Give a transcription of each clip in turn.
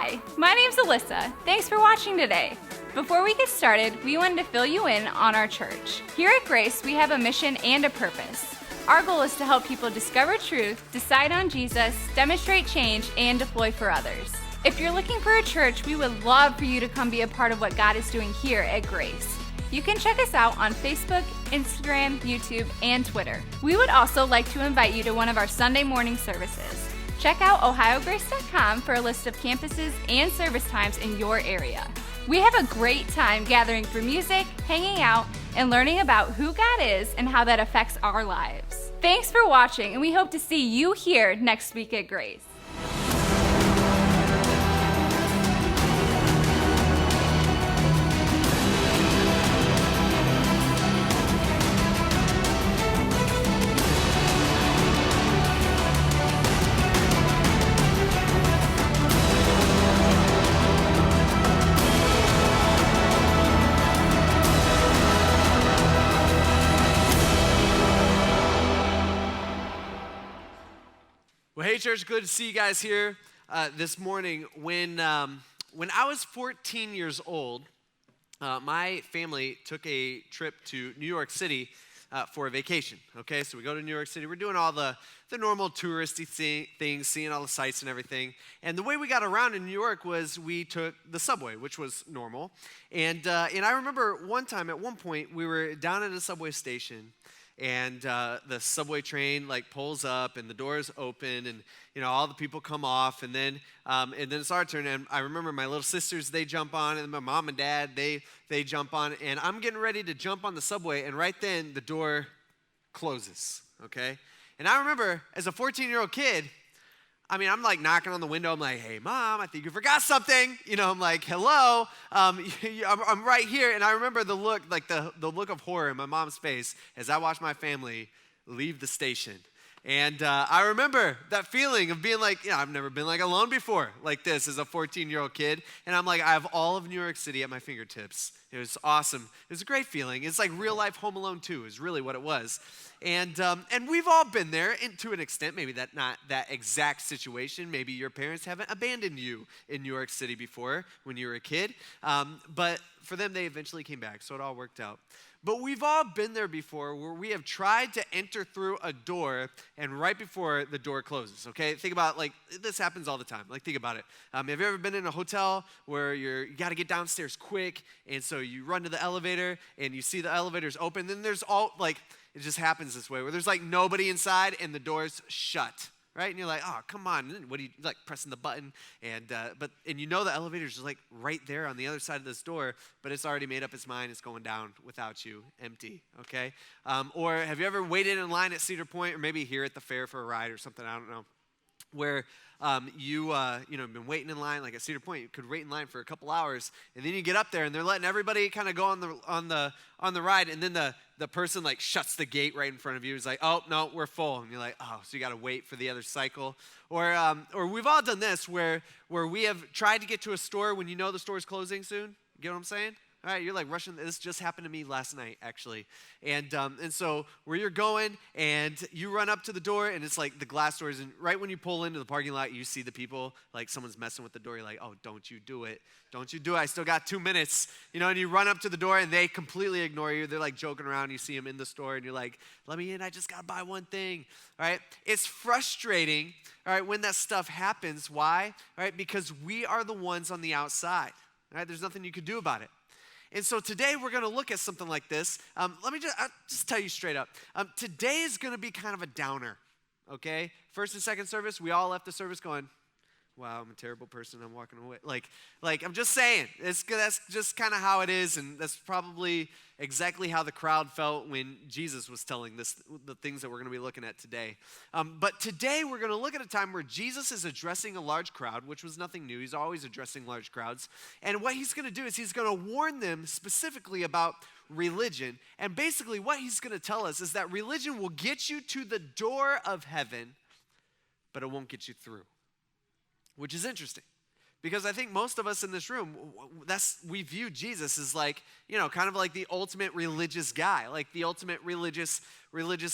Hi, my name's Alyssa. Thanks for watching today. Before we get started, we wanted to fill you in on our church. Here at Grace, we have a mission and a purpose. Our goal is to help people discover truth, decide on Jesus, demonstrate change, and deploy for others. If you're looking for a church, we would love for you to come be a part of what God is doing here at Grace. You can check us out on Facebook, Instagram, YouTube, and Twitter. We would also like to invite you to one of our Sunday morning services. Check out ohiograce.com for a list of campuses and service times in your area. We have a great time gathering for music, hanging out, and learning about who God is and how that affects our lives. Thanks for watching, and we hope to see you here next week at Grace. Well, hey, church, good to see you guys here this morning. When I was 14 years old, my family took a trip to New York City for a vacation, okay? So we go to New York City. We're doing all the normal touristy things, seeing all the sights and everything. And the way we got around in New York was we took the subway, which was normal. And I remember one time, at one point, we were down at a subway station, and the subway train pulls up and the doors open and all the people come off and then it's our turn, and I remember my little sisters, they jump on, and my mom and dad, they jump on, and I'm getting ready to jump on the subway, and right then the door closes, okay? And I remember as a 14-year-old kid, I'm knocking on the window. I'm like, hey, Mom, I think you forgot something. I'm like, hello, I'm right here. And I remember the look, the look of horror in my mom's face as I watched my family leave the station. And I remember that feeling of being I've never been alone before like this as a 14-year-old kid. And I'm I have all of New York City at my fingertips. It was awesome. It was a great feeling. It's like real life Home Alone 2 is really what it was. And we've all been there to an extent, maybe not that exact situation. Maybe your parents haven't abandoned you in New York City before when you were a kid. But for them, they eventually came back, so it all worked out. But we've all been there before where we have tried to enter through a door and right before the door closes, okay? Think about, this happens all the time. Think about it. Have you ever been in a hotel where you got to get downstairs quick, and so you run to the elevator and you see the elevator's open, then there's it just happens this way where there's nobody inside and the door's shut, right? And you're like, oh, come on. And what do you, pressing the button? And the elevator's just right there on the other side of this door, but it's already made up its mind. It's going down without you, empty, okay? Or have you ever waited in line at Cedar Point, or maybe here at the fair for a ride or something, I don't know, where you've been waiting in line, at Cedar Point, you could wait in line for a couple hours, and then you get up there, and they're letting everybody kind of go on the ride, and then the person shuts the gate right in front of you. He's like, oh, no, we're full. And you're like, oh, so you got to wait for the other cycle. Or we've all done this where we have tried to get to a store when you know the store's closing soon. You get what I'm saying? All right, you're rushing. This just happened to me last night, actually. And so where you're going, and you run up to the door, and it's the glass doors, and right when you pull into the parking lot, you see the people, someone's messing with the door. You're like, oh, don't you do it. Don't you do it. I still got 2 minutes. And you run up to the door, and they completely ignore you. They're joking around. You see them in the store, and you're like, let me in. I just got to buy one thing. All right? It's frustrating, all right, when that stuff happens. Why? All right, because we are the ones on the outside. All right? There's nothing you could do about it. And so today we're going to look at something like this. Let me just tell you straight up. Today is going to be kind of a downer, okay? First and second service, we all left the service going, wow, I'm a terrible person, I'm walking away. I'm just saying, that's just kind of how it is, and that's probably exactly how the crowd felt when Jesus was telling the things that we're going to be looking at today. But today we're going to look at a time where Jesus is addressing a large crowd, which was nothing new. He's always addressing large crowds. And what he's going to do is he's going to warn them specifically about religion. And basically what he's going to tell us is that religion will get you to the door of heaven, but it won't get you through. Which is interesting, Because I think most of us in this room, we view Jesus as like, kind of like the ultimate religious guy, like the ultimate religious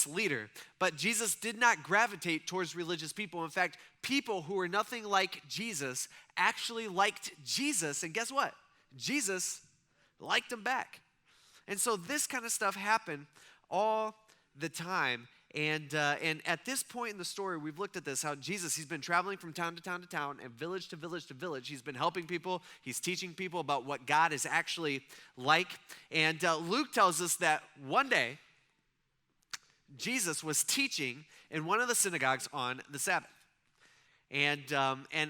leader. But Jesus did not gravitate towards religious people. In fact, people who were nothing like Jesus actually liked Jesus. And guess what? Jesus liked them back. And so this kind of stuff happened all the time. And at this point in the story, we've looked at this, how Jesus, he's been traveling from town to town to town and village to village to village. He's been helping people. He's teaching people about what God is actually like. And Luke tells us that one day, Jesus was teaching in one of the synagogues on the Sabbath. And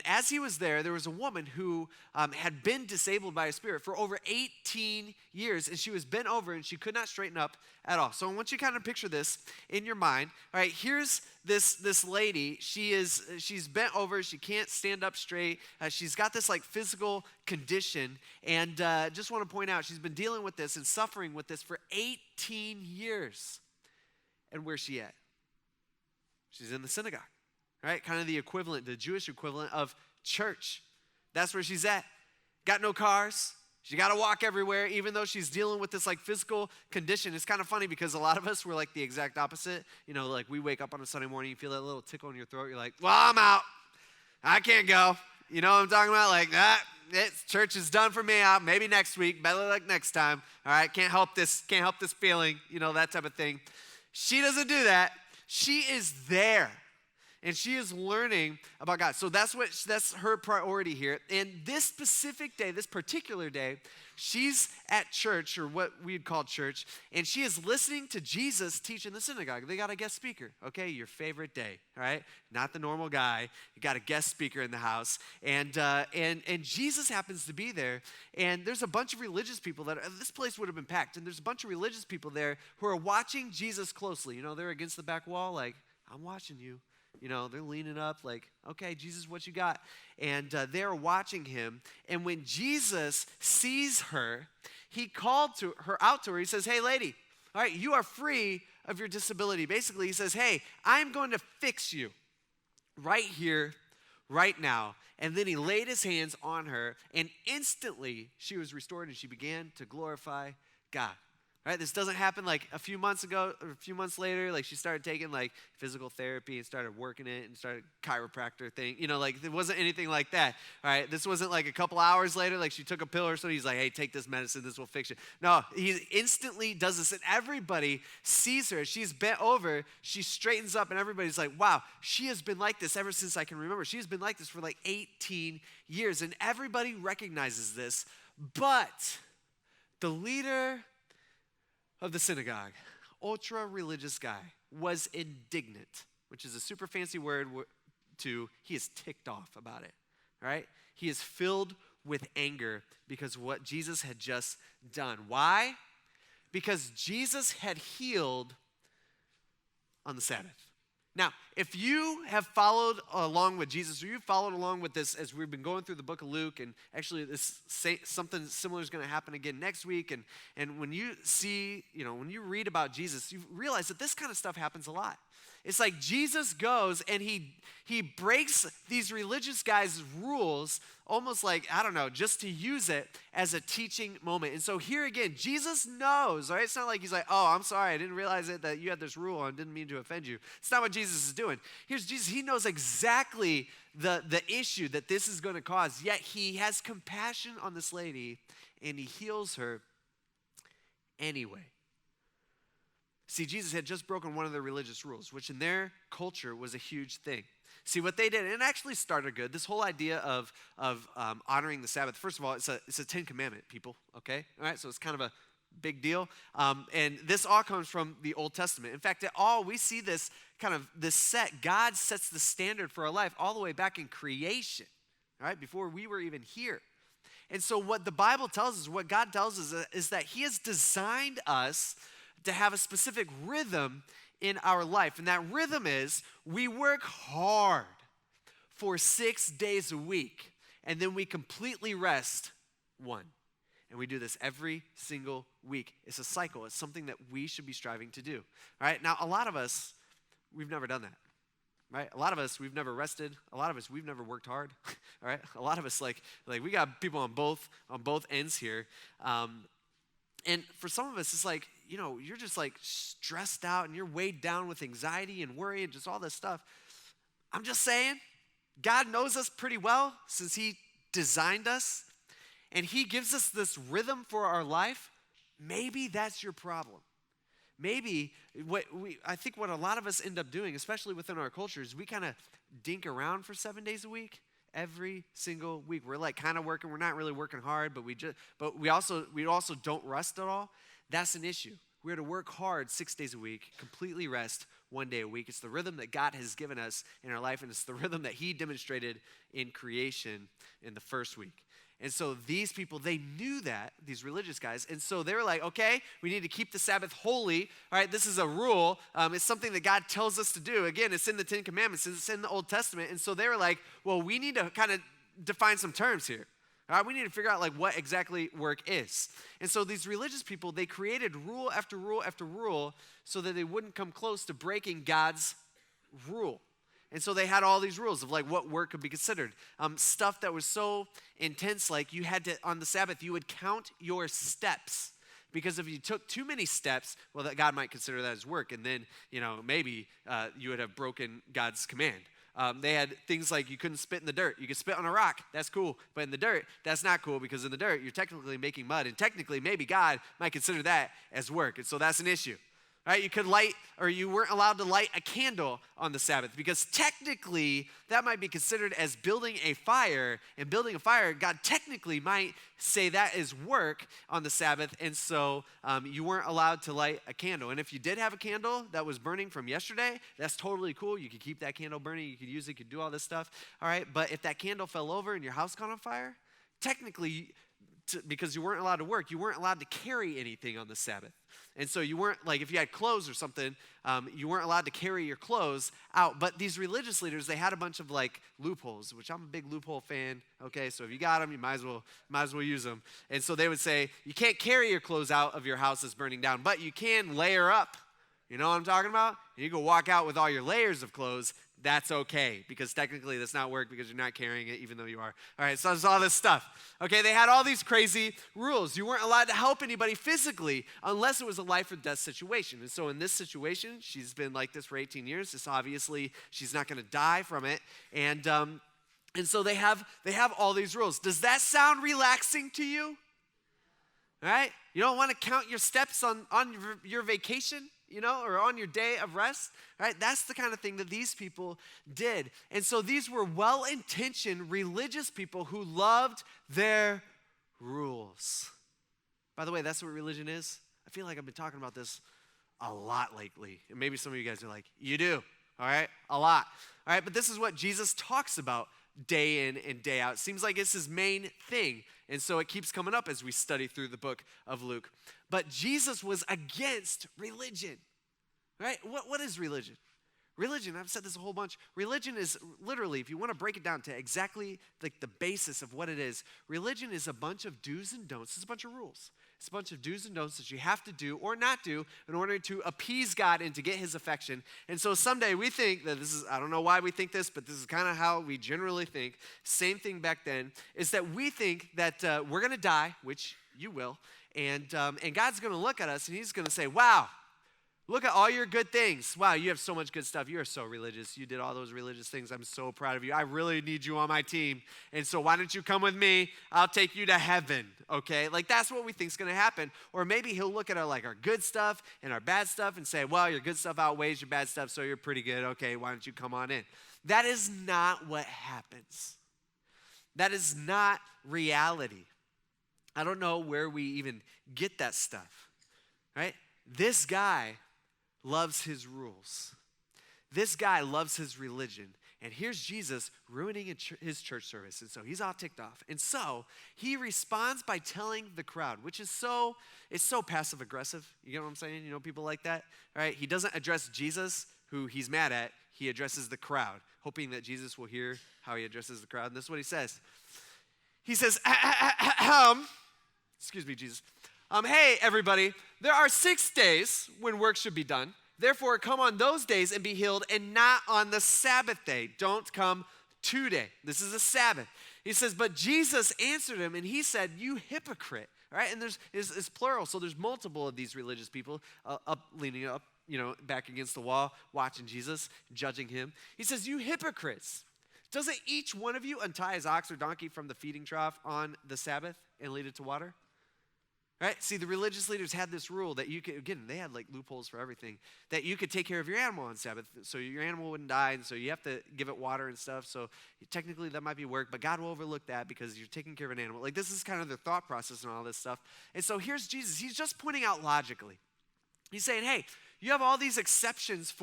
as he was there was a woman who had been disabled by a spirit for over 18 years, and she was bent over, and she could not straighten up at all. So I want you to kind of picture this in your mind. All right, here's this lady. She's bent over. She can't stand up straight. She's got this like physical condition, and just want to point out, she's been dealing with this and suffering with this for 18 years. And where's she at? She's in the synagogue. Right, kind of the equivalent, the Jewish equivalent of church. That's where she's at. Got no cars. She got to walk everywhere, even though she's dealing with this like physical condition. It's kind of funny because a lot of us, we're like the exact opposite. Like we wake up on a Sunday morning, you feel that little tickle in your throat. You're like, well, I'm out. I can't go. You know what I'm talking about? Like, church is done for me. Maybe next week. Better luck next time. All right, can't help this feeling. That type of thing. She doesn't do that. She is there. And she is learning about God. So that's her priority here. And this specific day, this particular day, she's at church, or what we'd call church, and she is listening to Jesus teach in the synagogue. They got a guest speaker, okay? Your favorite day, all right? Not the normal guy. You got a guest speaker in the house. And Jesus happens to be there. And there's a bunch of religious people this place would have been packed. And there's a bunch of religious people there who are watching Jesus closely. They're against the back wall like, I'm watching you. They're leaning up like, okay, Jesus, what you got? And they're watching him. And when Jesus sees her, he called out to her. He says, hey, lady, all right, you are free of your disability. Basically, he says, hey, I'm going to fix you right here, right now. And then he laid his hands on her, and instantly she was restored, and she began to glorify God. Right, this doesn't happen like a few months ago or a few months later. Like she started taking like physical therapy and started working it and started chiropractor thing. Like it wasn't anything like that. All right, this wasn't like a couple hours later. Like she took a pill or something. He's like, hey, take this medicine. This will fix you. No, he instantly does this, and everybody sees her. She's bent over. She straightens up, and everybody's like, wow, she has been like this ever since I can remember. She has been like this for like 18 years, and everybody recognizes this. But the leader of the synagogue, ultra-religious guy, was indignant, which is a super fancy word he is ticked off about it, right? He is filled with anger because of what Jesus had just done. Why? Because Jesus had healed on the Sabbath. Now, if you have followed along with Jesus, or you've followed along with this as we've been going through the book of Luke, and actually something similar is going to happen again next week, and when you see, when you read about Jesus, you realize that this kind of stuff happens a lot. It's like Jesus goes and he breaks these religious guys' rules, almost like, I don't know, just to use it as a teaching moment. And so here again, Jesus knows, right? It's not like he's like, oh, I'm sorry, I didn't realize that you had this rule and didn't mean to offend you. It's not what Jesus is doing. Here's Jesus. He knows exactly the issue that this is going to cause, yet he has compassion on this lady and he heals her anyway. See, Jesus had just broken one of their religious rules, which in their culture was a huge thing. See, what they did, and it actually started good, this whole idea of honoring the Sabbath. First of all, it's a 10 commandment, people, okay? All right, so it's kind of a big deal. And this all comes from the Old Testament. In fact, we see this God sets the standard for our life all the way back in creation, all right, before we were even here. And so what the Bible tells us, what God tells us is that he has designed us to have a specific rhythm in our life. And that rhythm is we work hard for 6 days a week, and then we completely rest one. And we do this every single week. It's a cycle. It's something that we should be striving to do. All right? Now, a lot of us, we've never done that. right? A lot of us, we've never rested. A lot of us, we've never worked hard, all right? A lot of us, like we got people on both ends here. And for some of us, it's like, you're just like stressed out and you're weighed down with anxiety and worry and just all this stuff. I'm just saying, God knows us pretty well since he designed us and he gives us this rhythm for our life. Maybe that's your problem. Maybe I think what a lot of us end up doing, especially within our culture, is we kind of dink around for 7 days a week. Every single week, we're like kind of working. We're not really working hard, but we also don't rest at all. That's an issue. We're to work hard 6 days a week, completely rest 1 day a week. It's the rhythm that God has given us in our life, and it's the rhythm that he demonstrated in creation in the first week. And so these people, they knew that, these religious guys, and so they were like, okay, we need to keep the Sabbath holy. All right, this is a rule. It's something that God tells us to do. Again, it's in the Ten Commandments. It's in the Old Testament. And so they were like, well, we need to kind of define some terms here. All right, we need to figure out like what exactly work is. And so these religious people, they created rule after rule after rule so that they wouldn't come close to breaking God's rule. And so they had all these rules of like what work could be considered. Stuff that was so intense, like you had to, on the Sabbath, you would count your steps. Because if you took too many steps, well, that God might consider that as work. And then, maybe you would have broken God's command. They had things like you couldn't spit in the dirt. You could spit on a rock. That's cool. But in the dirt, that's not cool because in the dirt, you're technically making mud. And technically, maybe God might consider that as work. And so that's an issue. Right? You weren't allowed to light a candle on the Sabbath because technically that might be considered as building a fire. And building a fire, God technically might say that is work on the Sabbath. And so you weren't allowed to light a candle. And if you did have a candle that was burning from yesterday, that's totally cool. You could keep that candle burning. You could use it. You could do all this stuff. All right. But if that candle fell over and your house caught on fire, technically, because you weren't allowed to work, you weren't allowed to carry anything on the Sabbath. And so you weren't, like if you had clothes or something, you weren't allowed to carry your clothes out. But these religious leaders, they had a bunch of like loopholes, which I'm a big loophole fan. Okay, so if you got them, you might as well use them. And so they would say, you can't carry your clothes out of your house that's burning down, but you can layer up. You know what I'm talking about? And you can walk out with all your layers of clothes. That's okay, because technically that's not work because you're not carrying it even though you are. All right, so there's all this stuff. Okay, they had all these crazy rules. You weren't allowed to help anybody physically unless it was a life or death situation. And so in this situation, she's been like this for 18 years. It's obviously she's not going to die from it. And so they have all these rules. Does that sound relaxing to you? All right? You don't want to count your steps on your vacation? Or on your day of rest, right? That's the kind of thing that these people did. And so these were well-intentioned religious people who loved their rules. By the way, that's what religion is. I feel like I've been talking about this a lot lately. And maybe some of you guys are like, you do, all right? A lot. All right, but this is what Jesus talks about day in and day out. It seems like it's his main thing. And so it keeps coming up as we study through the book of Luke. But Jesus was against religion, right? What is religion? Religion, I've said this a whole bunch. Religion is literally, if you want to break it down to exactly like the basis of what it is, religion is a bunch of do's and don'ts. It's a bunch of rules. It's a bunch of do's and don'ts that you have to do or not do in order to appease God and to get his affection. And so someday we think that this is, I don't know why we think this, but this is kind of how we generally think. Same thing back then, is that we think that we're going to die, which you will, and God's going to look at us and he's going to say, wow, look at all your good things. Wow, you have so much good stuff. You are so religious. You did all those religious things. I'm so proud of you. I really need you on my team. And so why don't you come with me? I'll take you to heaven, okay? Like that's what we think is going to happen. Or maybe he'll look at our good stuff and our bad stuff and say, well, your good stuff outweighs your bad stuff, so you're pretty good. Okay, why don't you come on in? That is not what happens. That is not reality. I don't know where we even get that stuff, right? This guy loves his rules. This guy loves his religion. And here's Jesus ruining his church service. And so he's all ticked off. And so he responds by telling the crowd, which is it's so passive aggressive. You get what I'm saying? People like that, right? He doesn't address Jesus, who he's mad at. He addresses the crowd, hoping that Jesus will hear how he addresses the crowd. And this is what he says. He says, excuse me, Jesus. Hey, everybody, there are 6 days when work should be done. Therefore, come on those days and be healed, and not on the Sabbath day. Don't come today. This is a Sabbath. He says, but Jesus answered him, and he said, you hypocrite. All right, and it's plural, so there's multiple of these religious people leaning up, back against the wall, watching Jesus, judging him. He says, you hypocrites. Doesn't each one of you untie his ox or donkey from the feeding trough on the Sabbath and lead it to water? Right? See, the religious leaders had this rule that you could, again, they had like loopholes for everything, that you could take care of your animal on Sabbath, so your animal wouldn't die, and so you have to give it water and stuff, so technically that might be work, but God will overlook that because you're taking care of an animal. Like, this is kind of their thought process and all this stuff. And so here's Jesus. He's just pointing out logically. He's saying, hey, you have all these exceptions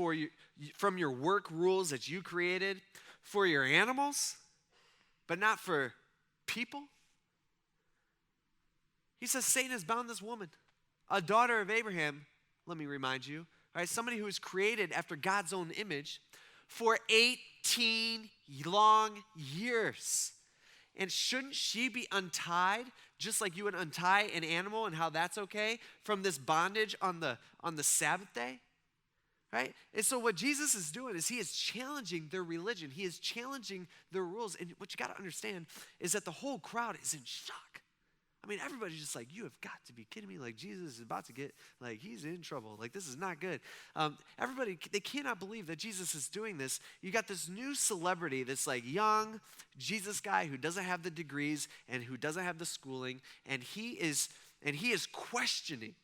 from your work rules that you created for your animals, but not for people. He says, Satan has bound this woman, a daughter of Abraham, let me remind you, all right, somebody who was created after God's own image for 18 long years. And shouldn't she be untied, just like you would untie an animal, and how that's okay, from this bondage on the Sabbath day? Right? And so what Jesus is doing is he is challenging their religion. He is challenging their rules. And what you got to understand is that the whole crowd is in shock. I mean, everybody's just like, you have got to be kidding me. Like, Jesus is about to get, like, he's in trouble. Like, this is not good. Everybody, they cannot believe that Jesus is doing this. You got this new celebrity, this, like, young Jesus guy who doesn't have the degrees and who doesn't have the schooling, and he is questioning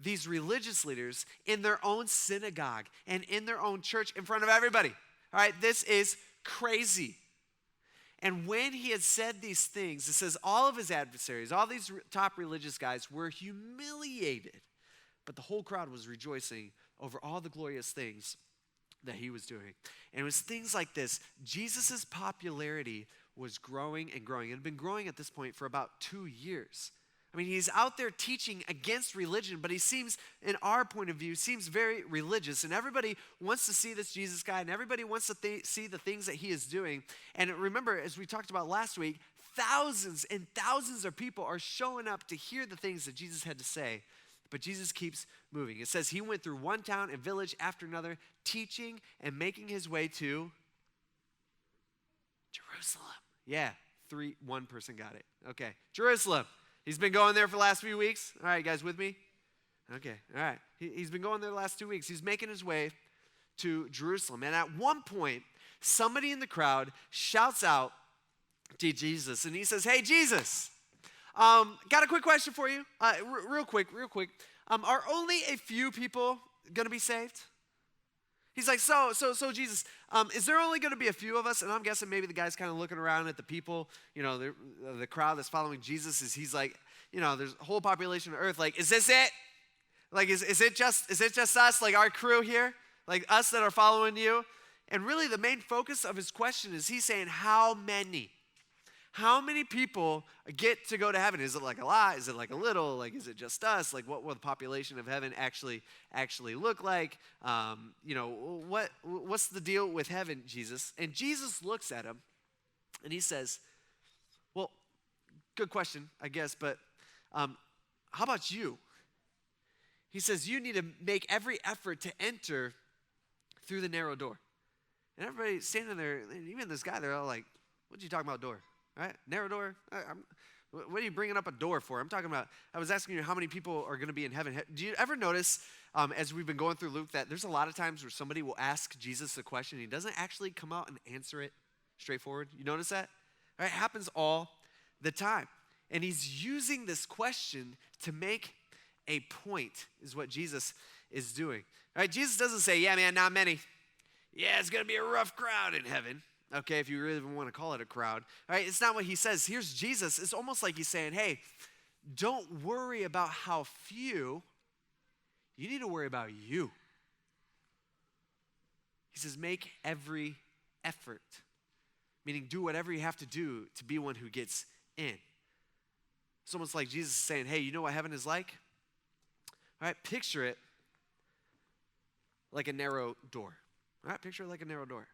these religious leaders in their own synagogue and in their own church in front of everybody. All right, this is crazy. And when he had said these things, it says all of his adversaries, all these top religious guys were humiliated, but the whole crowd was rejoicing over all the glorious things that he was doing. And it was things like this. Jesus' popularity was growing and growing. It had been growing at this point for about 2 years. I mean, he's out there teaching against religion, but he seems, in our point of view, seems very religious. And everybody wants to see this Jesus guy, and everybody wants to see the things that he is doing. And remember, as we talked about last week, thousands and thousands of people are showing up to hear the things that Jesus had to say. But Jesus keeps moving. It says he went through one town and village after another, teaching and making his way to Jerusalem. Yeah, one person got it. Okay, Jerusalem. He's been going there for the last few weeks. All right, you guys with me? Okay, all right. He's been going there the last 2 weeks. He's making his way to Jerusalem. And at one point, somebody in the crowd shouts out to Jesus, and he says, hey, Jesus, got a quick question for you. Real quick. Are only a few people going to be saved? He's like, so Jesus, is there only going to be a few of us? And I'm guessing maybe the guy's kind of looking around at the people, the crowd that's following Jesus. He's like, there's a whole population of earth. Like, is this it? Like, is it just us, like our crew here, like us that are following you? And really, the main focus of his question is he's saying, how many? How many people get to go to heaven? Is it like a lot? Is it like a little? Like, is it just us? Like, what will the population of heaven actually look like? What's the deal with heaven, Jesus? And Jesus looks at him, and he says, well, good question, I guess, but how about you? He says, you need to make every effort to enter through the narrow door. And everybody standing there, even this guy, they're all like, what are you talking about, door? Right? Narrow door? What are you bringing up a door for? I was asking you how many people are going to be in heaven. Do you ever notice, as we've been going through Luke, that there's a lot of times where somebody will ask Jesus a question, and he doesn't actually come out and answer it straightforward? You notice that? Right? It happens all the time. And he's using this question to make a point, is what Jesus is doing. Right? Jesus doesn't say, yeah, man, not many. Yeah, it's going to be a rough crowd in heaven. Okay, if you really want to call it a crowd. All right, it's not what he says. Here's Jesus. It's almost like he's saying, hey, don't worry about how few. You need to worry about you. He says, make every effort, meaning do whatever you have to do to be one who gets in. It's almost like Jesus is saying, hey, you know what heaven is like? All right, picture it like a narrow door. All right, picture it like a narrow door.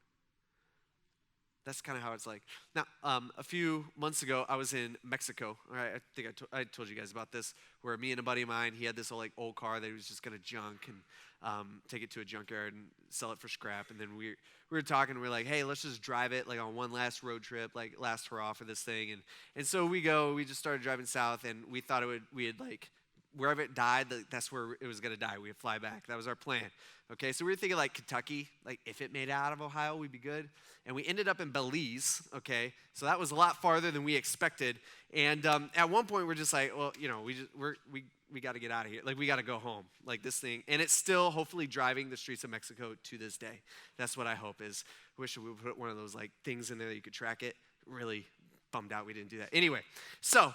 That's kind of how it's like. Now, a few months ago, I was in Mexico. All right, I think I told you guys about this, where me and a buddy of mine, he had this old car that he was just going to junk and take it to a junkyard and sell it for scrap. And then we were talking, and we were like, hey, let's just drive it like on one last road trip, like last hurrah for this thing. And so we just started driving south, and we thought we'd like, wherever it died, that's where it was going to die. We'd fly back. That was our plan. Okay, so we were thinking like Kentucky, like if it made it out of Ohio, we'd be good. And we ended up in Belize, okay? So that was a lot farther than we expected. And at one point, we're just like, well, we got to get out of here. Like, we got to go home, like this thing. And it's still hopefully driving the streets of Mexico to this day. That's what I hope is. Wish we would put one of those like things in there that you could track it. Really bummed out we didn't do that. Anyway, so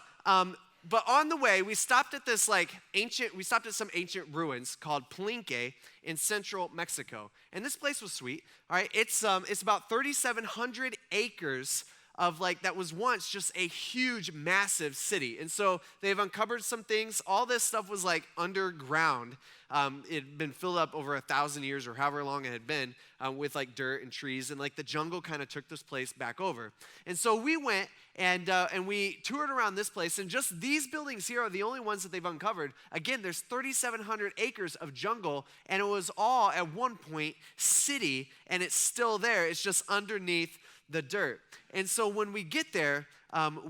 but on the way, we stopped at some ancient ruins called Palenque in central Mexico. And this place was sweet, all right? It's about 3,700 acres of that was once just a huge, massive city. And so they've uncovered some things. All this stuff was underground. It had been filled up over 1,000 years or however long it had been with dirt and trees. And the jungle kind of took this place back over. And so we went and we toured around this place. And just these buildings here are the only ones that they've uncovered. Again, there's 3,700 acres of jungle. And it was all at one point city. And it's still there. It's just underneath the dirt. And so when we get there,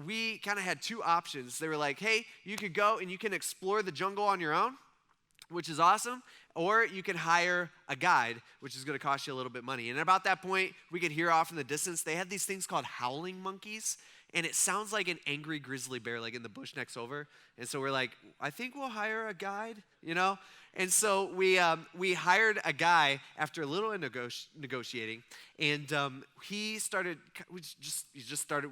we kind of had two options. They were like, hey, you could go and you can explore the jungle on your own, which is awesome, or you can hire a guide, which is going to cost you a little bit of money. And about that point, we could hear off in the distance, they had these things called howling monkeys, and it sounds like an angry grizzly bear, in the bush next over. And so we're like, I think we'll hire a guide, And so we hired a guy after a little negotiating, and we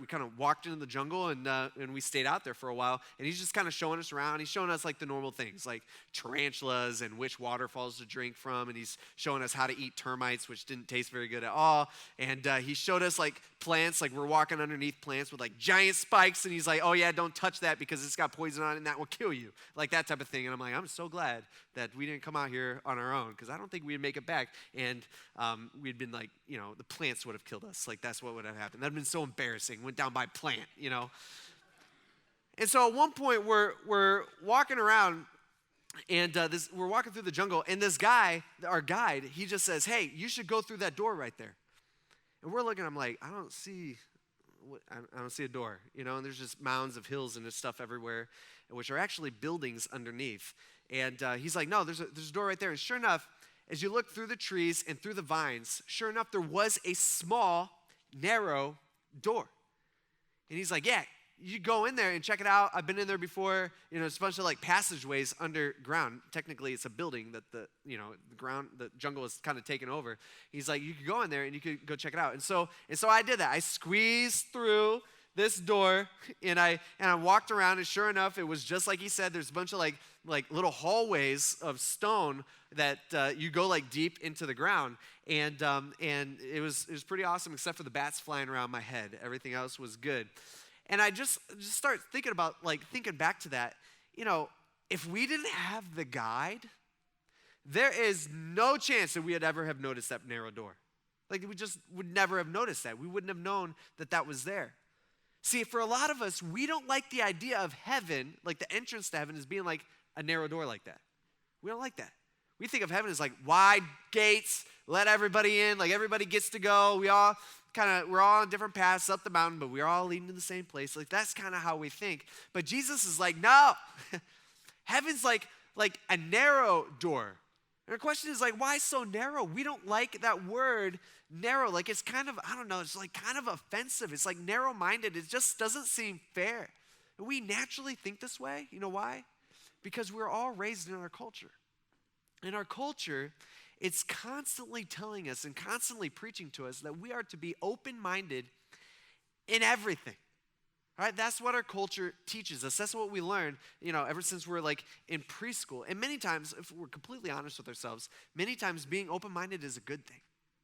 kind of walked into the jungle, and we stayed out there for a while, and he's just kind of showing us around. He's showing us the normal things, like tarantulas and which waterfalls to drink from, and he's showing us how to eat termites, which didn't taste very good at all. And he showed us plants, we're walking underneath plants with giant spikes, and he's like, oh yeah, don't touch that because it's got poison on it and that will kill you, that type of thing. And I'm like, I'm so glad that we didn't come out here on our own, because I don't think we'd make it back. And we'd been the plants would have killed us. That's what would have happened. That would have been so embarrassing. Went down by plant, And so at one point, we're walking around, and we're walking through the jungle, and this guy, our guide, he just says, hey, you should go through that door right there. And we're looking, I'm like, I don't see a door, and there's just mounds of hills and there's stuff everywhere, which are actually buildings underneath. And he's like, no, there's a door right there. And sure enough, as you look through the trees and through the vines, sure enough, there was a small, narrow door. And he's like, yeah, you go in there and check it out. I've been in there before. It's a bunch of passageways underground. Technically, it's a building that the jungle is kind of taken over. He's like, you could go in there and you could go check it out. And so I did that. I squeezed through this door, and I walked around, and sure enough, it was just like he said. There's a bunch of little hallways of stone that you go deep into the ground, and it was pretty awesome, except for the bats flying around my head. Everything else was good. And I just start thinking about thinking back to that. If we didn't have the guide, there is no chance that we would ever have noticed that narrow door. We just would never have noticed that. We wouldn't have known that was there. See, for a lot of us, we don't like the idea of heaven, the entrance to heaven, as being a narrow door like that. We don't like that. We think of heaven as wide gates, let everybody in, everybody gets to go. We're all on different paths up the mountain, but we're all leading to the same place. That's kind of how we think. But Jesus is no, heaven's like a narrow door. And the question is why so narrow? We don't like that word narrow. It's kind of, I don't know, it's kind of offensive. It's narrow-minded. It just doesn't seem fair. And we naturally think this way. You know why? Because we're all raised in our culture. In our culture, it's constantly telling us and constantly preaching to us that we are to be open-minded in everything. All right, that's what our culture teaches us. That's what we learn, ever since we're in preschool. And many times, if we're completely honest with ourselves, many times being open-minded is a good thing,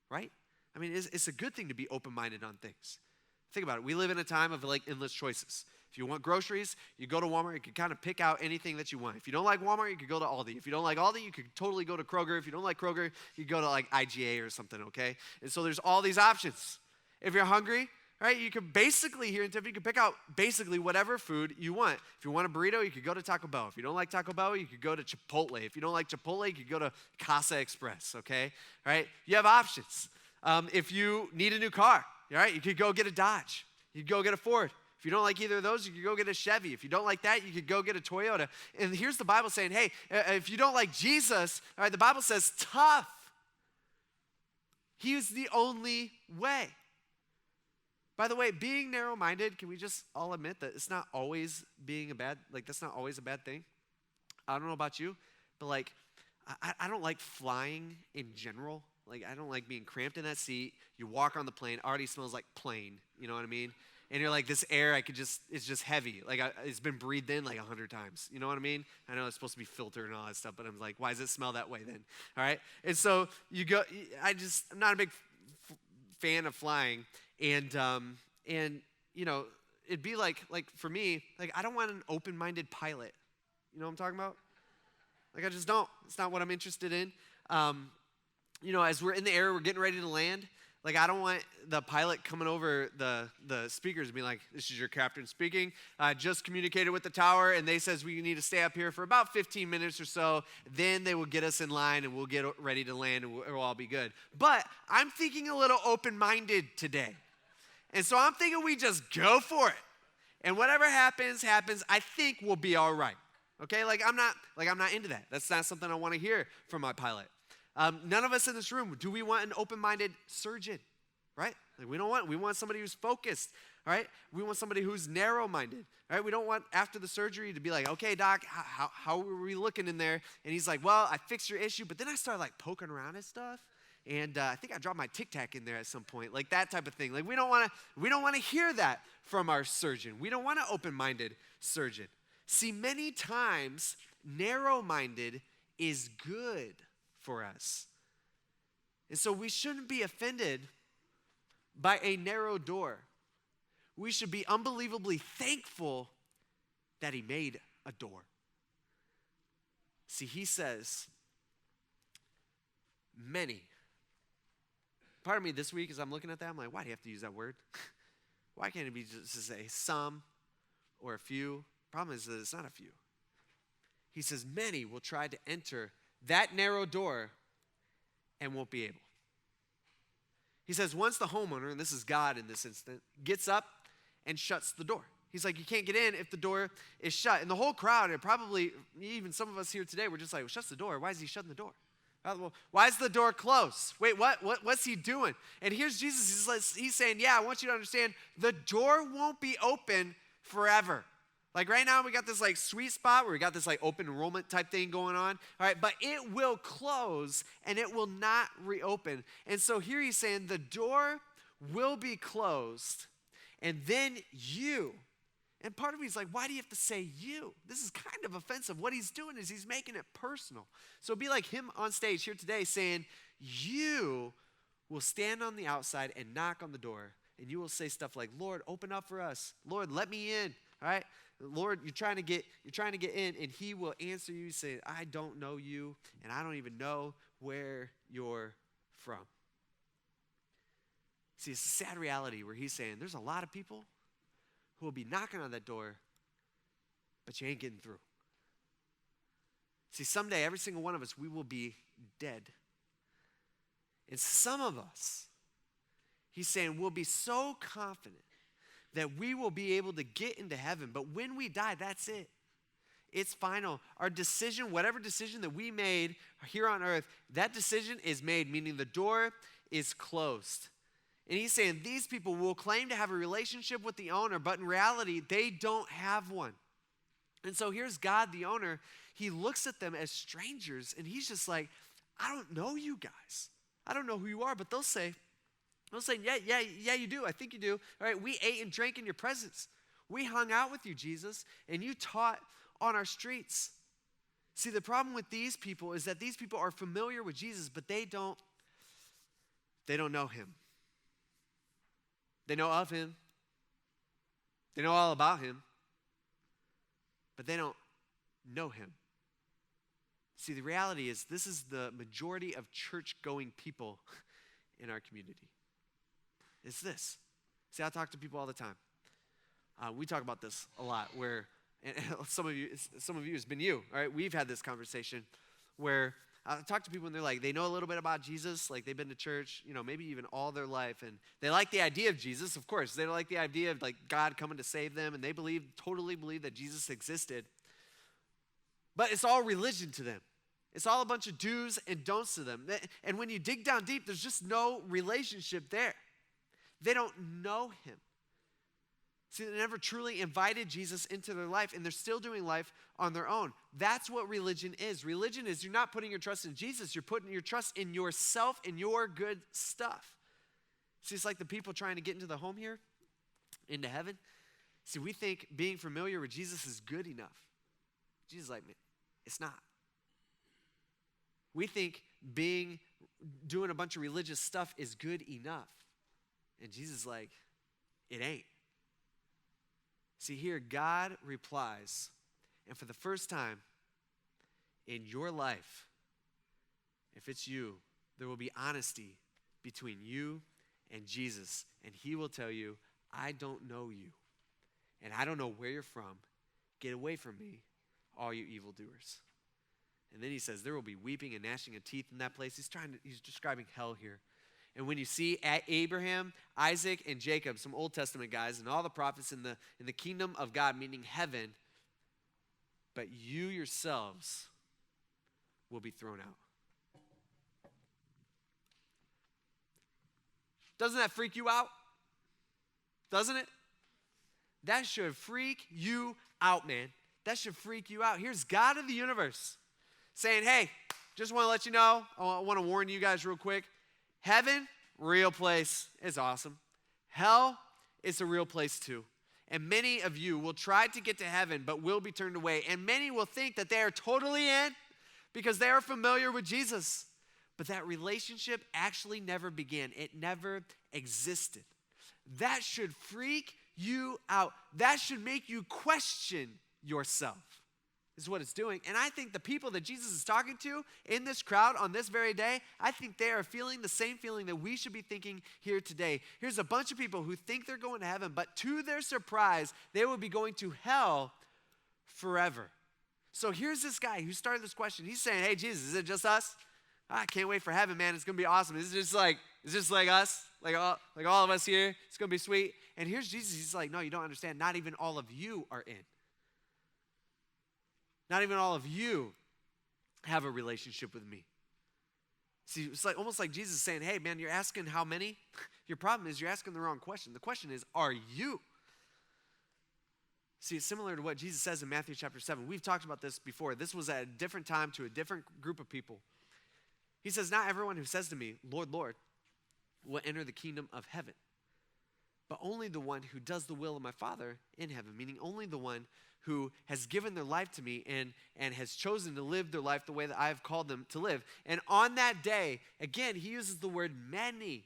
right? I mean, it's a good thing to be open-minded on things. Think about it. We live in a time of endless choices. If you want groceries, you go to Walmart. You can kind of pick out anything that you want. If you don't like Walmart, you could go to Aldi. If you don't like Aldi, you could totally go to Kroger. If you don't like Kroger, you go to IGA or something, okay? And so there's all these options. If you're hungry, right, you can basically, here in Tiffin, you can pick out basically whatever food you want. If you want a burrito, you could go to Taco Bell. If you don't like Taco Bell, you could go to Chipotle. If you don't like Chipotle, you could go to Casa Express, okay? Right? You have options. If you need a new car, right, you could go get a Dodge. You could go get a Ford. If you don't like either of those, you could go get a Chevy. If you don't like that, you could go get a Toyota. And here's the Bible saying, hey, if you don't like Jesus, all right, the Bible says tough. He is the only way. By the way, being narrow-minded, can we just all admit that it's not always that's not always a bad thing? I don't know about you, but like, I don't like flying in general. Like, I don't like being cramped in that seat. You walk on the plane, already smells like plane, you know what I mean? And you're like, this air, it's just heavy. Like, it's been breathed in like 100 times. You know what I mean? I know it's supposed to be filtered and all that stuff, but I'm like, why does it smell that way then? All right? And so you go, I'm not a big fan of flying. And you know, it'd be like for me, like, I don't want an open-minded pilot. You know what I'm talking about? Like, I just don't. It's not what I'm interested in. You know, as we're in the air, we're getting ready to land. Like, I don't want the pilot coming over the speakers and being like, this is your captain speaking. I just communicated with the tower, and they says we need to stay up here for about 15 minutes or so. Then they will get us in line, and we'll get ready to land, and we'll all be good. But I'm thinking a little open-minded today. And so I'm thinking we just go for it. And whatever happens, happens. I think we'll be all right. Okay? I'm not into that. That's not something I want to hear from my pilot. None of us in this room, do we want an open-minded surgeon, right? Like, we want somebody who's focused, all right? We want somebody who's narrow-minded, right? We don't want after the surgery to be like, okay, doc, how are we looking in there? And he's like, well, I fixed your issue, but then I started like poking around at stuff, and I think I dropped my Tic Tac in there at some point, like that type of thing. Like, we don't want to hear that from our surgeon. We don't want an open-minded surgeon. See, many times, narrow-minded is good for us. And so we shouldn't be offended by a narrow door. We should be unbelievably thankful that he made a door. See, he says, many. Part of me this week, as I'm looking at that, I'm like, why do you have to use that word? Why can't it be just to say some or a few? Problem is that it's not a few. He says, many will try to enter that narrow door and won't be able. He says, once the homeowner, and this is God in this instant, gets up and shuts the door. He's like, you can't get in if the door is shut. And the whole crowd, and probably even some of us here today, we're just like, well, shuts the door. Why is he shutting the door? Well, why is the door closed? Wait, what's he doing? And here's Jesus. He's saying, yeah, I want you to understand, the door won't be open forever. Like right now, we got this like sweet spot where we got this like open enrollment type thing going on. All right, but it will close and it will not reopen. And so here he's saying the door will be closed, and then you. And part of me is like, why do you have to say you? This is kind of offensive. What he's doing is he's making it personal. So it'd be like him on stage here today saying, you will stand on the outside and knock on the door, and you will say stuff like, Lord, open up for us. Lord, let me in. All right? Lord, you're trying to get in, and he will answer you saying, I don't know you, and I don't even know where you're from. See, it's a sad reality where he's saying there's a lot of people who will be knocking on that door, but you ain't getting through. See, someday, every single one of us, we will be dead. And some of us, he's saying, we'll be so confident that we will be able to get into heaven. But when we die, that's it. It's final. Our decision, whatever decision that we made here on earth, that decision is made, meaning the door is closed. And he's saying these people will claim to have a relationship with the owner, but in reality, they don't have one. And so here's God, the owner. He looks at them as strangers, and he's just like, I don't know you guys. I don't know who you are, but they'll say, yeah, you do. I think you do. All right, we ate and drank in your presence. We hung out with you, Jesus, and you taught on our streets. See, the problem with these people is that these people are familiar with Jesus, but they don't know him. They know of him. They know all about him, but they don't know him. See, the reality is this is the majority of church-going people in our community. It's this. See, I talk to people all the time. We talk about this a lot where, and some of you, it's been you, all right? We've had this conversation where I talk to people and they're like, they know a little bit about Jesus, like they've been to church, maybe even all their life, and they like the idea of Jesus, of course. They like the idea of like God coming to save them, and they totally believe that Jesus existed. But it's all religion to them. It's all a bunch of do's and don'ts to them. And when you dig down deep, there's just no relationship there. They don't know him. See, they never truly invited Jesus into their life, and they're still doing life on their own. That's what religion is. Religion is you're not putting your trust in Jesus. You're putting your trust in yourself and your good stuff. See, it's like the people trying to get into the home here, into heaven. See, we think being familiar with Jesus is good enough. Jesus is like, man, it's not. We think doing a bunch of religious stuff is good enough. And Jesus is like, it ain't. See, here God replies, and for the first time in your life, if it's you, there will be honesty between you and Jesus. And he will tell you, I don't know you, and I don't know where you're from. Get away from me, all you evildoers. And then he says, there will be weeping and gnashing of teeth in that place. He's describing hell here. And when you see Abraham, Isaac, and Jacob, some Old Testament guys, and all the prophets in the kingdom of God, meaning heaven, but you yourselves will be thrown out. Doesn't that freak you out? Doesn't it? That should freak you out, man. That should freak you out. Here's God of the universe saying, hey, just want to let you know, I want to warn you guys real quick. Heaven, real place, is awesome. Hell is a real place too. And many of you will try to get to heaven, but will be turned away. And many will think that they are totally in because they are familiar with Jesus. But that relationship actually never began. It never existed. That should freak you out. That should make you question yourself. Is what it's doing. And I think the people that Jesus is talking to in this crowd on this very day, I think they are feeling the same feeling that we should be thinking here today. Here's a bunch of people who think they're going to heaven, but to their surprise, they will be going to hell forever. So here's this guy who started this question. He's saying, hey, Jesus, is it just us? I can't wait for heaven, man. It's going to be awesome. Is it just like us? Like all of us here? It's going to be sweet. And here's Jesus. He's like, no, you don't understand. Not even all of you are in. Not even all of you have a relationship with me. See, it's like almost like Jesus saying, hey, man, you're asking how many? Your problem is you're asking the wrong question. The question is, are you? See, it's similar to what Jesus says in Matthew chapter 7. We've talked about this before. This was at a different time to a different group of people. He says, not everyone who says to me, Lord, Lord, will enter the kingdom of heaven, but only the one who does the will of my Father in heaven, meaning only the one who has given their life to me and has chosen to live their life the way that I have called them to live. And on that day, again, he uses the word many.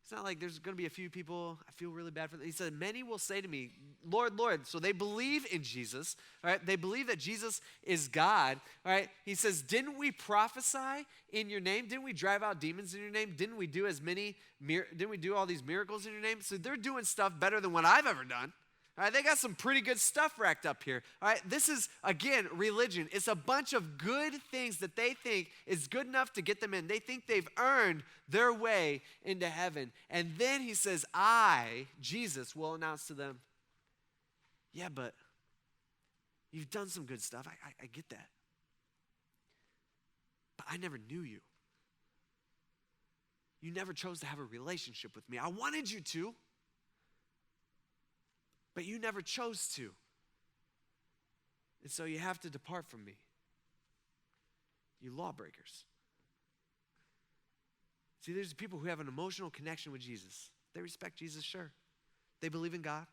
It's not like there's going to be a few people, I feel really bad for them. He said, many will say to me, Lord, Lord. So they believe in Jesus, all right? They believe that Jesus is God, all right? He says, didn't we prophesy in your name? Didn't we drive out demons in your name? Didn't we do all these miracles in your name? So they're doing stuff better than what I've ever done. All right, they got some pretty good stuff racked up here. All right, this is, again, religion. It's a bunch of good things that they think is good enough to get them in. They think they've earned their way into heaven. And then he says, I, Jesus, will announce to them, yeah, but you've done some good stuff. I get that. But I never knew you. You never chose to have a relationship with me. I wanted you to. But you never chose to. And so you have to depart from me. You lawbreakers. See, there's people who have an emotional connection with Jesus. They respect Jesus, sure. They believe in God.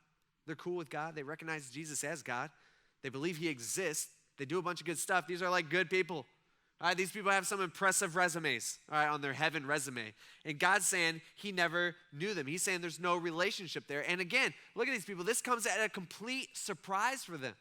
They're cool with God. They recognize Jesus as God. They believe he exists. They do a bunch of good stuff. These are like good people. All right, these people have some impressive resumes, all right, on their heaven resume. And God's saying he never knew them. He's saying there's no relationship there. And again, look at these people. This comes at a complete surprise for them.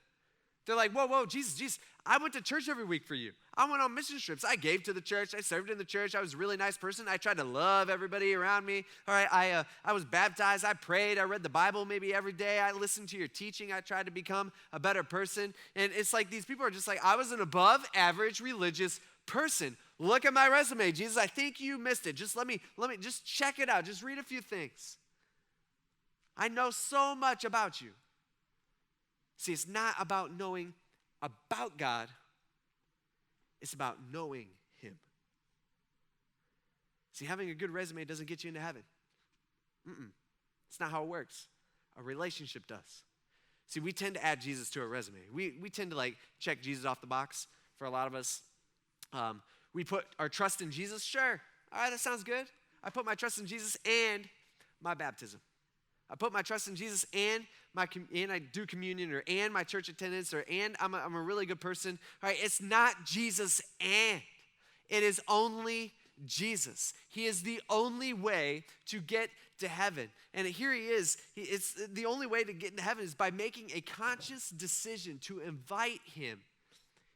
They're like, whoa, Jesus, I went to church every week for you. I went on mission trips. I gave to the church. I served in the church. I was a really nice person. I tried to love everybody around me. All right, I was baptized. I prayed. I read the Bible maybe every day. I listened to your teaching. I tried to become a better person. And it's like these people are just like, I was an above average religious person. Look at my resume, Jesus. I think you missed it. Just let me just check it out. Just read a few things. I know so much about you. See, it's not about knowing about God. It's about knowing him. See, having a good resume doesn't get you into heaven. It's not how it works. A relationship does. See, we tend to add Jesus to our resume. We tend to like check Jesus off the box for a lot of us. We put our trust in Jesus. Sure. All right, that sounds good. I put my trust in Jesus and my baptism. I put my trust in Jesus and I do communion and my church attendance and I'm a really good person. All right, it's not Jesus and. It is only Jesus. He is the only way to get to heaven. And here he is. It's the only way to get into heaven is by making a conscious decision to invite him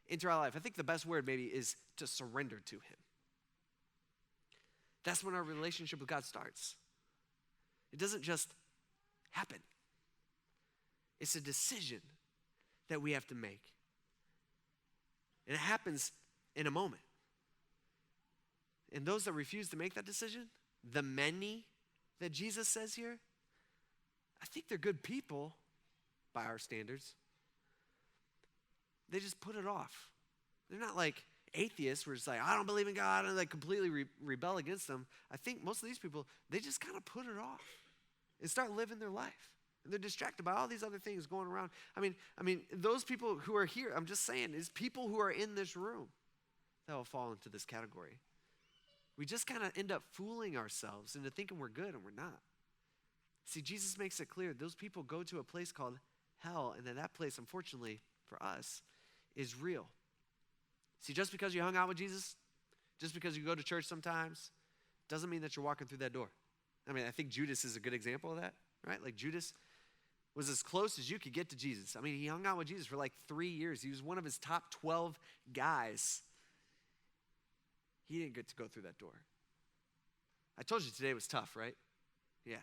into our life. I think the best word maybe is to surrender to him. That's when our relationship with God starts. It doesn't just happen. It's a decision that we have to make. And it happens in a moment. And those that refuse to make that decision, the many that Jesus says here, I think they're good people by our standards. They just put it off. They're not like atheists where it's like, I don't believe in God, and like completely rebel against them. I think most of these people, they just kind of put it off and start living their life. And they're distracted by all these other things going around. I mean, those people who are here, I'm just saying, is people who are in this room that will fall into this category. We just kind of end up fooling ourselves into thinking we're good and we're not. See, Jesus makes it clear those people go to a place called hell, and that place, unfortunately for us, is real. See, just because you hung out with Jesus, just because you go to church sometimes, doesn't mean that you're walking through that door. I mean, I think Judas is a good example of that, right? Like Judas was as close as you could get to Jesus. I mean, he hung out with Jesus for like 3 years. He was one of his top 12 guys. He didn't get to go through that door. I told you today was tough, right? Yeah.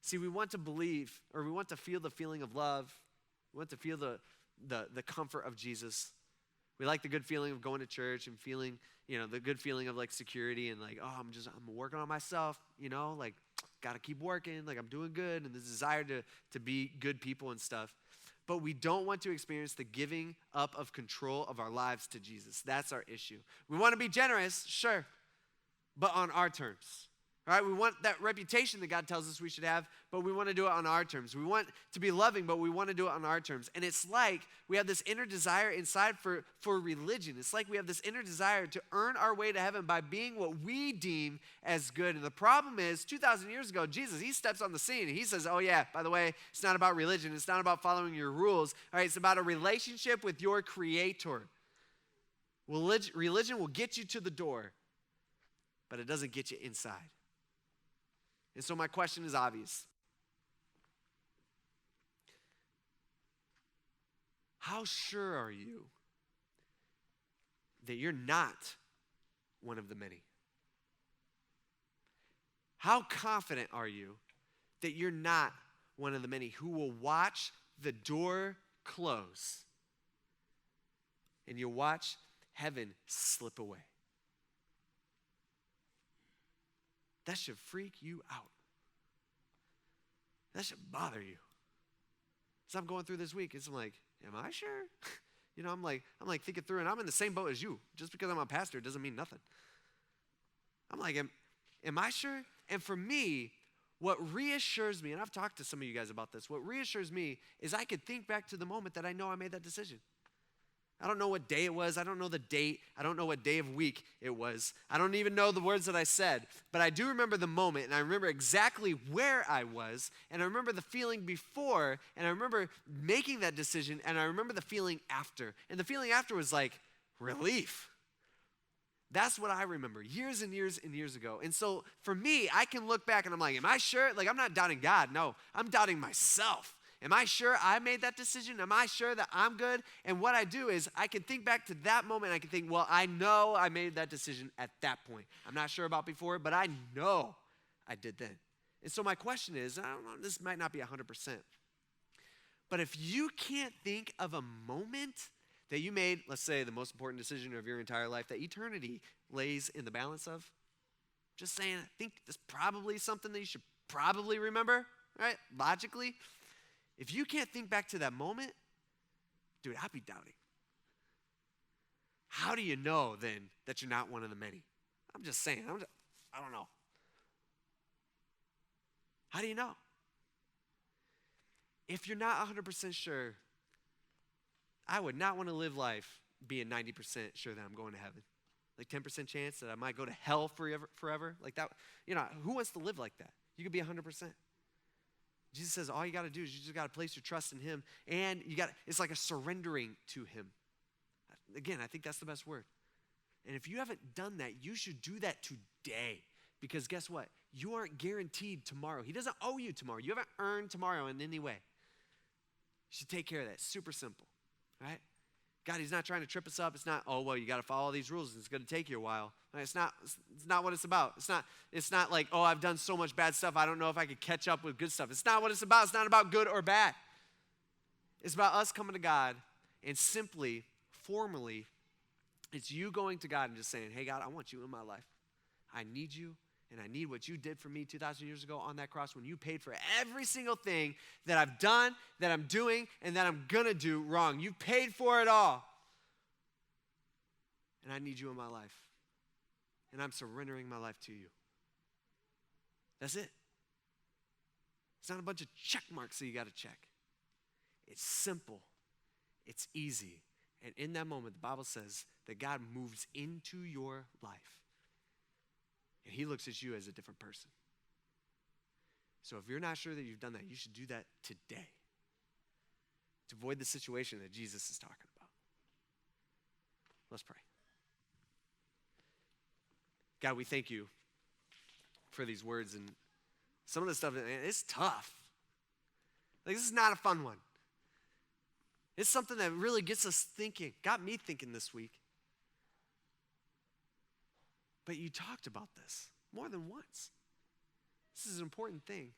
See, we want to believe, or we want to feel the feeling of love. We want to feel the comfort of Jesus. We like the good feeling of going to church and feeling, the good feeling of like security and like, oh, I'm working on myself, like got to keep working, like I'm doing good, and the desire to be good people and stuff. But we don't want to experience the giving up of control of our lives to Jesus. That's our issue. We want to be generous, sure, but on our terms. All right, we want that reputation that God tells us we should have, but we want to do it on our terms. We want to be loving, but we want to do it on our terms. And it's like we have this inner desire inside for religion. It's like we have this inner desire to earn our way to heaven by being what we deem as good. And the problem is, 2,000 years ago, Jesus, he steps on the scene and he says, oh yeah, by the way, it's not about religion. It's not about following your rules. All right, it's about a relationship with your Creator. Religion will get you to the door, but it doesn't get you inside. And so my question is obvious. How sure are you that you're not one of the many? How confident are you that you're not one of the many who will watch the door close and you'll watch heaven slip away? That should freak you out. That should bother you. As I'm going through this week, I'm like, am I sure? I'm like thinking through, and I'm in the same boat as you. Just because I'm a pastor doesn't mean nothing. I'm like, am I sure? And for me, what reassures me, and I've talked to some of you guys about this, what reassures me is I could think back to the moment that I know I made that decision. I don't know what day it was. I don't know the date. I don't know what day of week it was. I don't even know the words that I said. But I do remember the moment, and I remember exactly where I was, and I remember the feeling before, and I remember making that decision, and I remember the feeling after. And the feeling after was like relief. That's what I remember years and years and years ago. And so for me, I can look back and I'm like, am I sure? Like, I'm not doubting God. No, I'm doubting myself. Am I sure I made that decision? Am I sure that I'm good? And what I do is I can think back to that moment. I can think, well, I know I made that decision at that point. I'm not sure about before, but I know I did then. And so my question is, I don't know, this might not be 100%. But if you can't think of a moment that you made, let's say the most important decision of your entire life that eternity lays in the balance of, just saying, I think that's probably something that you should probably remember, right? Logically. If you can't think back to that moment, dude, I'd be doubting. How do you know then that you're not one of the many? I'm just saying, I don't know. How do you know? If you're not 100% sure, I would not want to live life being 90% sure that I'm going to heaven. Like 10% chance that I might go to hell forever. Like that, who wants to live like that? You could be 100%. Jesus says all you got to do is you just got to place your trust in him, and it's like a surrendering to him. Again, I think that's the best word. And if you haven't done that, you should do that today, because guess what? You aren't guaranteed tomorrow. He doesn't owe you tomorrow. You haven't earned tomorrow in any way. You should take care of that. Super simple, right? God, he's not trying to trip us up. It's not, oh, well, you got to follow these rules. It's going to take you a while. Right? It's not what it's about. It's not like, oh, I've done so much bad stuff. I don't know if I could catch up with good stuff. It's not what it's about. It's not about good or bad. It's about us coming to God and simply, formally, it's you going to God and just saying, hey, God, I want you in my life. I need you, and I need what you did for me 2,000 years ago on that cross when you paid for every single thing that I've done, that I'm doing, and that I'm going to do wrong. You paid for it all. And I need you in my life. And I'm surrendering my life to you. That's it. It's not a bunch of check marks that you got to check. It's simple. It's easy. And in that moment, the Bible says that God moves into your life. And he looks at you as a different person. So if you're not sure that you've done that, you should do that today to avoid the situation that Jesus is talking about. Let's pray. God, we thank you for these words, and some of the stuff, it's tough. Like, this is not a fun one. It's something that really gets us thinking, got me thinking this week. But you talked about this more than once. This is an important thing.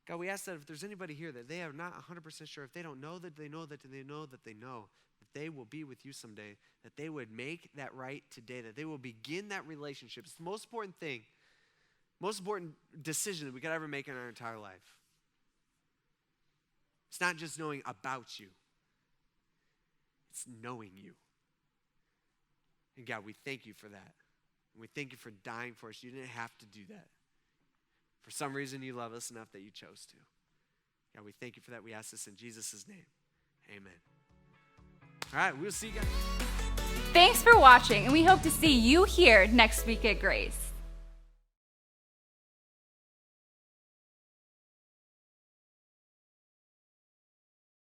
God, we ask that if there's anybody here that they are not 100% sure, if they don't know that they know that they know that they know that they will be with you someday, that they would make that right today, that they will begin that relationship. It's the most important thing, most important decision that we could ever make in our entire life. It's not just knowing about you. It's knowing you. And God, we thank you for that. And we thank you for dying for us. You didn't have to do that. For some reason, you love us enough that you chose to. God, we thank you for that. We ask this in Jesus' name. Amen. All right, we'll see you guys. Thanks for watching, and we hope to see you here next week at Grace.